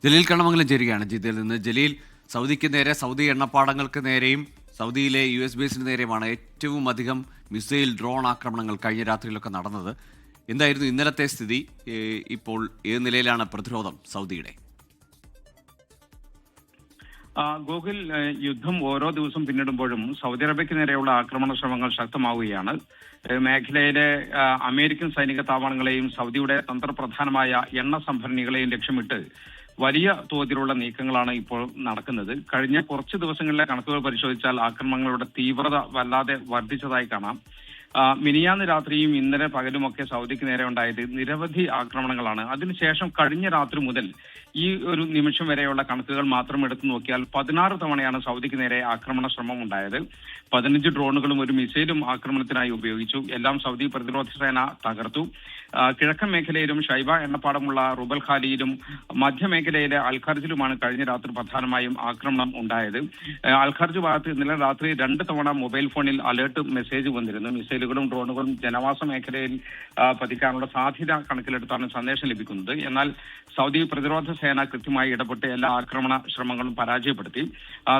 ജലീൽ കണ്ണമംഗലം ചേരുകയാണ് ജിദ്ദയിൽ നിന്ന്. ജലീൽ, സൗദിക്ക് നേരെ, സൗദി എണ്ണപ്പാടങ്ങൾക്ക് നേരെയും സൗദിയിലെ US ബേസിന് നേരെയുമാണ് ഏറ്റവും അധികം മിസൈൽ ഡ്രോൺ ആക്രമണങ്ങൾ കഴിഞ്ഞ രാത്രിയിലൊക്കെ നടന്നത്. എന്തായിരുന്നു ഇന്നലത്തെ സ്ഥിതി? ഇപ്പോൾ ഏത് നിലയിലാണ് പ്രതിരോധം സൗദിയുടെ? ഗോകുൽ, യുദ്ധം ഓരോ ദിവസം പിന്നിടുമ്പോഴും സൗദി അറേബ്യയ്ക്ക് നേരെയുള്ള ആക്രമണ ശ്രമങ്ങൾ ശക്തമാവുകയാണ്. മേഖലയിലെ അമേരിക്കൻ സൈനിക താവളങ്ങളെയും സൗദിയുടെ തന്ത്രപ്രധാനമായ എണ്ണ സംഭരണികളെയും ലക്ഷ്യമിട്ട് വലിയ തോതിലുള്ള നീക്കങ്ങളാണ് ഇപ്പോൾ നടക്കുന്നത്. കഴിഞ്ഞ കുറച്ച് ദിവസങ്ങളിലെ കണക്കുകൾ പരിശോധിച്ചാൽ ആക്രമണങ്ങളുടെ തീവ്രത വല്ലാതെ വർദ്ധിച്ചതായി കാണാം. മിനിയാന്ന് രാത്രിയും ഇന്നലെ പകലുമൊക്കെ സൗദിക്ക് നേരെ ഉണ്ടായത് നിരവധി ആക്രമണങ്ങളാണ്. അതിനുശേഷം കഴിഞ്ഞ രാത്രി മുതൽ ഈ ഒരു നിമിഷം വരെയുള്ള കണക്കുകൾ മാത്രം എടുത്തു നോക്കിയാൽ 16 തവണയാണ് സൗദിക്ക് നേരെ ആക്രമണ ശ്രമം ഉണ്ടായത്. 15 ഡ്രോണുകളും ഒരു മിസൈലും ആക്രമണത്തിനായി ഉപയോഗിച്ചു. എല്ലാം സൗദി പ്രതിരോധ സേന തകർത്തു. കിഴക്കൻ മേഖലയിലും ഷൈബ എണ്ണപ്പാടമുള്ള റുബൽ ഖാലിയിലും മധ്യമേഖലയിലെ അൽഖർജിലുമാണ് കഴിഞ്ഞ രാത്രി പ്രധാനമായും ആക്രമണം ഉണ്ടായത്. അൽഖർജ് ഭാഗത്ത് ഇന്നലെ രാത്രി 2 തവണ മൊബൈൽ ഫോണിൽ അലേർട്ട് മെസ്സേജ് വന്നിരുന്നു. മിസൈലുകളും ഡ്രോണുകളും ജനവാസ മേഖലയിൽ പതിക്കാനുള്ള സാധ്യത കണക്കിലെടുത്താണ് സന്ദേശം ലഭിക്കുന്നത്. എന്നാൽ സൗദി പ്രതിരോധ സേന കൃത്യമായി ഇടപെട്ട് എല്ലാ ആക്രമണ ശ്രമങ്ങളും പരാജയപ്പെടുത്തി.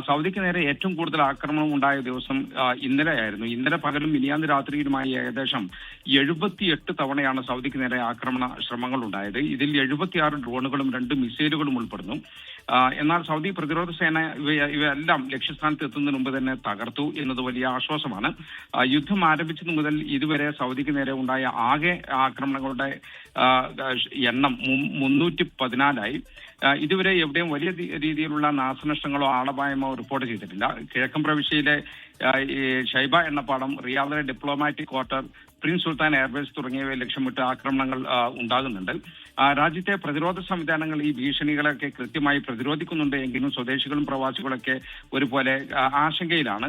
സൗദിക്ക് നേരെ ഏറ്റവും കൂടുതൽ ആക്രമണം ഉണ്ടായ ദിവസം ഇന്നലെയായിരുന്നു. ഇന്നലെ പകലും മിനിയാന്ന് രാത്രിയിലുമായി ഏകദേശം 78 തവണയാണ് സൗദിക്ക് നേരെ ആക്രമണ ശ്രമങ്ങൾ ഉണ്ടായത്. ഇതിൽ 76 ഡ്രോണുകളും 2 മിസൈലുകളും ഉൾപ്പെടുന്നു. എന്നാൽ സൗദി പ്രതിരോധ സേന ഇവയെല്ലാം ലക്ഷ്യസ്ഥാനത്ത് എത്തുന്നതിന് മുമ്പ് തന്നെ തകർത്തു എന്നത് വലിയ ആശ്വാസമാണ്. യുദ്ധം ആരംഭിച്ചത് മുതൽ ഇതുവരെ സൗദിക്ക് നേരെ ഉണ്ടായ ആകെ ആക്രമണങ്ങളുടെ എണ്ണം 314ആയി. ഇതുവരെ എവിടെയും വലിയ രീതിയിലുള്ള നാശനഷ്ടങ്ങളോ ആളപായമോ റിപ്പോർട്ട് ചെയ്തിട്ടില്ല. കിഴക്കൻ പ്രവിശ്യയിലെ ഷൈബ എണ്ണപ്പാടം, റിയാദിലെ ഡിപ്ലോമാറ്റിക് ക്വാർട്ടർ, പ്രിൻസ് സുൽത്താൻ എയർബേസ് തുടങ്ങിയവയെ ലക്ഷ്യമിട്ട് ആക്രമണങ്ങൾ ഉണ്ടാകുന്നുണ്ട്. രാജ്യത്തെ പ്രതിരോധ സംവിധാനങ്ങൾ ഈ ഭീഷണികളൊക്കെ കൃത്യമായി പ്രതിരോധിക്കുന്നുണ്ട് എങ്കിലും സ്വദേശികളും പ്രവാസികളൊക്കെ ഒരുപോലെ ആശങ്കയിലാണ്.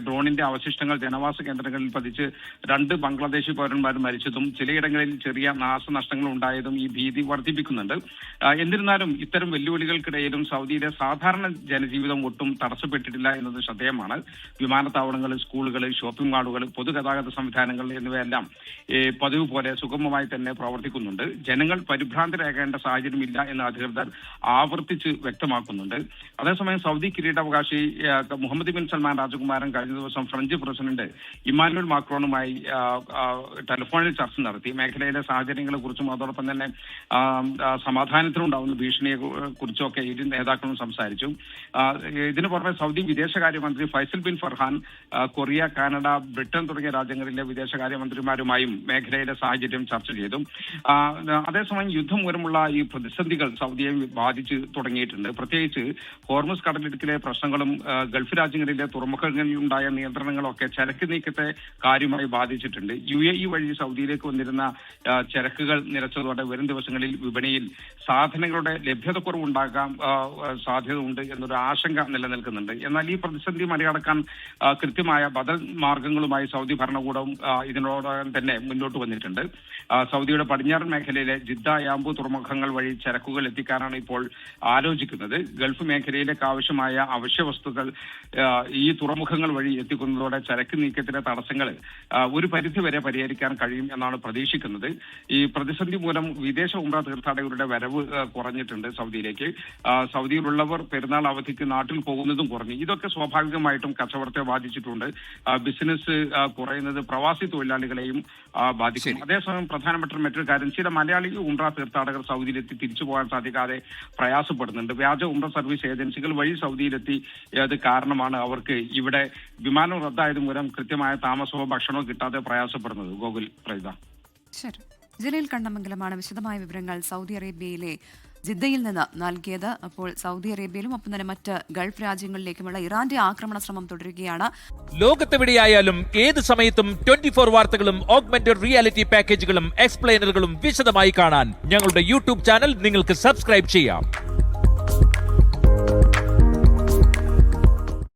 ഡ്രോണിന്റെ അവശിഷ്ടങ്ങൾ ജനവാസ കേന്ദ്രങ്ങളിൽ പതിച്ച് 2 ബംഗ്ലാദേശി പൗരന്മാർ മരിച്ചതും ചിലയിടങ്ങളിൽ ചെറിയ നാശനഷ്ടങ്ങൾ ഉണ്ടായതും ഈ ഭീതി വർദ്ധിപ്പിക്കുന്നുണ്ട്. എന്നിരുന്നാലും ഇത്തരം വെല്ലുവിളികൾക്കിടയിലും സൗദിയിലെ സാധാരണ ജനജീവിതം ഒട്ടും തടസ്സപ്പെട്ടിട്ടില്ല എന്നത് ശ്രദ്ധേയമാണ്. വിമാനത്താവളങ്ങൾ, സ്കൂളുകൾ, ഷോപ്പിംഗ് മാളുകൾ, പൊതുഗതാഗത സംവിധാനങ്ങൾ എന്നിവയെല്ലാം പതിവ് പോലെ സുഗമമായി തന്നെ പ്രവർത്തിക്കുന്നുണ്ട്. ജനങ്ങൾ പരിഭ്രാന്തരാകേണ്ട സാഹചര്യമില്ല എന്ന് അധികൃതർ ആവർത്തിച്ച് വ്യക്തമാക്കുന്നുണ്ട്. അതേസമയം സൗദി കിരീടാവകാശി മുഹമ്മദ് ബിൻ സൽമാൻ രാജകുമാരൻ കഴിഞ്ഞ ദിവസം ഫ്രഞ്ച് പ്രസിഡന്റ് ഇമ്മാനുവൽ മാക്രോണുമായി ടെലിഫോണിൽ ചർച്ച നടത്തി. മേഖലയിലെ സാഹചര്യങ്ങളെ കുറിച്ചും അതോടൊപ്പം തന്നെ സമാധാനത്തിനുണ്ടാവുന്ന ഭീഷണിയെ കുറിച്ചൊക്കെ ഇരു നേതാക്കളും സംസാരിച്ചു. ഇതിനു പുറമെ സൗദി വിദേശകാര്യമന്ത്രി Faisal bin Farhan Korea, Canada, Britain തുടങ്ങിയ രാജ്യങ്ങളിലെ വിദേശകാര്യമന്ത്രിമാരുമായും മേഖലയിലെ സാഹചര്യം ചർച്ച ചെയ്തു. അതേസമയം യുദ്ധം മൂലമുള്ള ഈ പ്രതിസന്ധികൾ സൗദിയെ ബാധിച്ച് തുടങ്ങിയിട്ടുണ്ട്. പ്രത്യേകിച്ച് ഹോർമുസ് കടലിടുക്കിലെ പ്രശ്നങ്ങളും ഗൾഫ് രാജ്യങ്ങളിലെ തുറമുഖങ്ങളിലുണ്ടായ നിയന്ത്രണങ്ങളൊക്കെ ചരക്ക് നീക്കത്തെ കാര്യമായി ബാധിച്ചിട്ടുണ്ട്. UAE വഴി സൗദിയിലേക്ക് വന്നിരുന്ന ചരക്കുകൾ നിരച്ചതോടെ വരും ദിവസങ്ങളിൽ വിപണിയിൽ സാധനങ്ങളുടെ ലഭ്യതക്കുറവുണ്ടാകാൻ സാധ്യത ഉണ്ട് എന്നൊരു ആശങ്ക നിലനിൽക്കുന്നുണ്ട്. എന്നാൽ ഈ പ്രതിസന്ധി മറികടക്കാൻ കൃത്യമായ ബദൽ മാർഗങ്ങളുമായി സൗദി ഭരണകൂടം ഇതിനോടകം തന്നെ മുന്നോട്ട് വന്നിട്ടുണ്ട്. സൗദിയുടെ പടിഞ്ഞാറൻ മേഖലയിലെ ജിദ്ദ, യാംബു തുറമുഖങ്ങൾ വഴി ചരക്കുകൾ എത്തിക്കാനാണ് ഇപ്പോൾ ആലോചിക്കുന്നത്. ഗൾഫ് മേഖലയിലേക്ക് ആവശ്യമായ അവശ്യ വസ്തുക്കൾ ഈ തുറമുഖങ്ങൾ വഴി എത്തിക്കുന്നതോടെ ചരക്ക് നീക്കത്തിലെ തടസ്സങ്ങൾ ഒരു പരിധിവരെ പരിഹരിക്കാൻ കഴിയും എന്നാണ് പ്രതീക്ഷിക്കുന്നത്. ഈ പ്രതിസന്ധി മൂലം വിദേശ ഉംറ തീർത്ഥാടകരുടെ വരവ് കുറഞ്ഞിട്ടുണ്ട് സൗദിയിലേക്ക്. സൗദിയിലുള്ളവർ പെരുന്നാൾ അവധിക്ക് നാട്ടിൽ പോകുന്നതും കുറഞ്ഞു. ഇതൊക്കെ സ്വാഭാവികമായിട്ടും കച്ചവടത്തെ ബാധിച്ചിട്ടുണ്ട്. ബിസിനസ് കുറയുന്നത് പ്രവാസി തൊഴിലാളികളെയും ബാധിക്കും. അതേസമയം പ്രധാനപ്പെട്ട മറ്റൊരു കാര്യം, ചില മലയാളി ഉംറ തീർത്ഥാടകർ സൗദിയിലെത്തി തിരിച്ചു പോകാൻ സാധിക്കാതെ പ്രയാസപ്പെടുന്നുണ്ട്. വ്യാജ ഉംറ സർവീസ് ഏജൻസികൾ വഴി സൗദിയിലെത്തി അത് കാരണമാണ് അവർക്ക് ഇവിടെ വിമാനം റദ്ദായത് മൂലം കൃത്യമായ താമസമോ ഭക്ഷണമോ കിട്ടാതെ പ്രയാസപ്പെടുന്നത്. ഗോകുൽ, പ്രൈത. ശരി, ജലീൽ കണ്ണമംഗലമാണ് വിശദമായ വിവരങ്ങൾ സൗദി അറേബ്യയിലെ ജിദ്ദയിൽ നിന്ന് നൽകിയത്. അപ്പോൾ സൗദി അറേബ്യയിലും ഒപ്പം തന്നെ മറ്റ് ഗൾഫ് രാജ്യങ്ങളിലേക്കുമുള്ള ഇറാന്റെ ആക്രമണ ശ്രമം തുടരുകയാണ്. ലോകത്തെവിടെയായാലും ഏത് സമയത്തും 24 വാർത്തകളും ഓഗ്മെന്റഡ് റിയാലിറ്റി പാക്കേജുകളും എക്സ്പ്ലെയിനറുകളും വിശദമായി കാണാൻ ഞങ്ങളുടെ യൂട്യൂബ് ചാനൽ നിങ്ങൾക്ക് സബ്സ്ക്രൈബ് ചെയ്യാം.